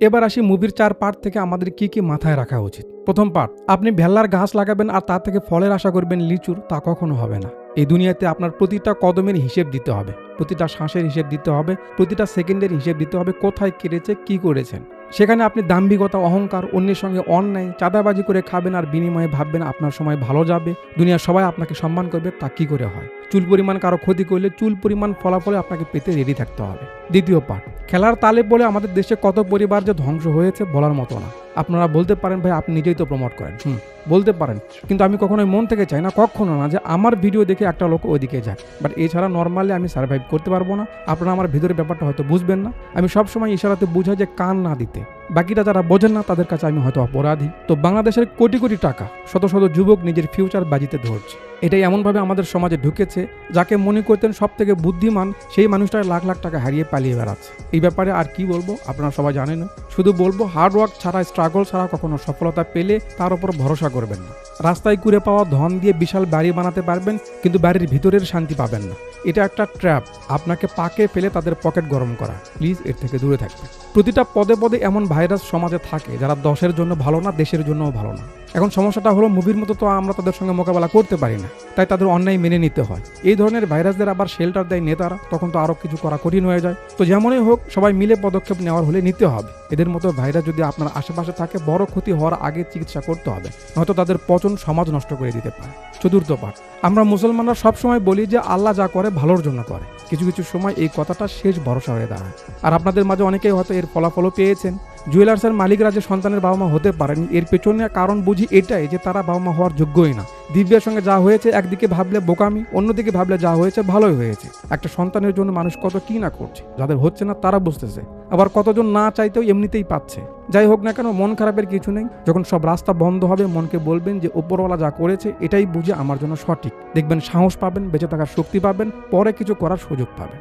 এবার আসি মুভির 4 পার্ট থেকে আমাদের কি মাথায় রাখা উচিত। প্রথম পার্ট, আপনি ভেল্লার গাছ লাগাবেন আর তার থেকে ফলের আশা করবেন লিচুর, তা কখনো হবে না। এই দুনিয়াতে আপনার প্রতিটা কদমের হিসেব দিতে হবে, প্রতিটা শ্বাসের হিসেব দিতে হবে, প্রতিটা সেকেন্ডের হিসেব দিতে হবে, কোথায় কেটেছে, কি করেছেন। সেখানে আপনি দাম্ভিকতা, অহংকার, অন্যের সঙ্গে অন্যায়, চাঁদাবাজি করে খাবেন আর বিনিময়ে ভাববেন আপনার সময় ভালো যাবে, দুনিয়ার সবাই আপনাকে সম্মান করবে, তা কি করে হয়। চুল পরিমাণ কারো ক্ষতি করলে চুল পরিমাণ ফলাফলে আপনাকে পেতে রেডি থাকতে হবে। দ্বিতীয় পার্ট, খেলার তালে বলে আমাদের দেশে কত পরিবার যে ধ্বংস হয়েছে বলার মতো না। আপনারা বলতে পারেন ভাই আপনি নিজেই তো প্রমোট করেন, বলতে পারেন, কিন্তু আমি কখনোই মন থেকে চাই না, কখনো না, যে আমার ভিডিও দেখে একটা লোক ওইদিকে যাক। বাট এছাড়া নর্মালি আমি সার্ভাইভ করতে পারবো না। আপনারা আমার ভিতরের ব্যাপারটা হয়তো বুঝবেন না। আমি সবসময় ইশারাতে বুঝাই যে কান না দিতে। বাকিটা যারা বোঝেন না তাদের কাছে আমি হয়তো অপরাধী। তো বাংলাদেশের কোটি কোটি টাকা শত শত যুবক নিজের ফিউচার বাজিতে ধরছে। এটাই এমনভাবে আমাদের সমাজে ঢুকেছে, যাকে মনে করতেন সব থেকে বুদ্ধিমান সেই মানুষটা লাখ লাখ টাকা হারিয়ে পালিয়ে বেড়াচ্ছে। এই ব্যাপারে আর কি বলবো, আপনারা সবাই জানেন। শুধু বলবো হার্ড ওয়ার্ক ছাড়া, স্ট্রাগল ছাড়া কখনো সফলতা পেলে তার উপর ভরসা করবেন না। রাস্তায় কুড়ে পাওয়া ধন দিয়ে বিশাল বাড়ি বানাতে পারবেন, কিন্তু বাড়ির ভিতরের শান্তি পাবেন না। এটা একটা ট্র্যাপ, আপনাকে পাকে ফেলে তাদের পকেট গরম করা। প্লিজ এর থেকে দূরে থাকবেন। প্রতিটা পদে পদে এমন ভাইরাস সমাজে থাকে যারা দশের জন্য ভালো না, দেশের জন্যও ভালো না। এখন সমস্যাটা হলো মুভির মতো তো আমরা তাদের সঙ্গে মোকাবেলা করতে পারি না, তাই তাদের অন্যায় মেনে নিতে হয়। এই ধরনের ভাইরাসদের আবার শেল্টার দেয় নেতারা, তখন তো আরও কিছু করা কঠিন হয়ে যায়। তো যেমনই হোক, সবাই মিলে পদক্ষেপ নেওয়ার হলে নিতে হবে। এদের মতো ভাইরাস যদি আপনার আশেপাশে থাকে, বড় ক্ষতি হওয়ার আগে চিকিৎসা করতে হবে, নয়তো তাদের পচন সমাজ নষ্ট করে দিতে পারে। চতুর্থ পাঠ, আমরা মুসলমানরা সবসময় বলি যে আল্লাহ যা করে ভালোর জন্য করে। কিছু কিছু সময় এই কথাটা শেষ ভরসা হয়ে দাঁড়ায়। আর আপনাদের মাঝে অনেকেই হয়তো এর ফলাফলও পেয়েছেন। জুয়েলার্সের মালিকরা যে সন্তানের বাবা মা হতে পারেনি, এর পেছনে কারণ বুঝি এটাই যে তারা বাবা মা হওয়ার যোগ্যই না। দিব্যার সঙ্গে যা হয়েছে একদিকে ভাবলে বোকামি, অন্যদিকে ভাবলে যা হয়েছে ভালোই হয়েছে। একটা সন্তানের জন্য মানুষ কত কি না করছে, যাদের হচ্ছে না তারা বুঝতেছে, আবার কতজন না চাইতেও এমনিতেই পাচ্ছে। যাই হোক না কেন, মন খারাপের কিছু নেই। যখন সব রাস্তা বন্ধ হবে, মনকে বলবেন যে উপরওয়ালা যা করেছে এটাই বুঝে আমার জন্য সঠিক। দেখবেন সাহস পাবেন, বেঁচে থাকার শক্তি পাবেন, পরে কিছু করার সুযোগ পাবেন।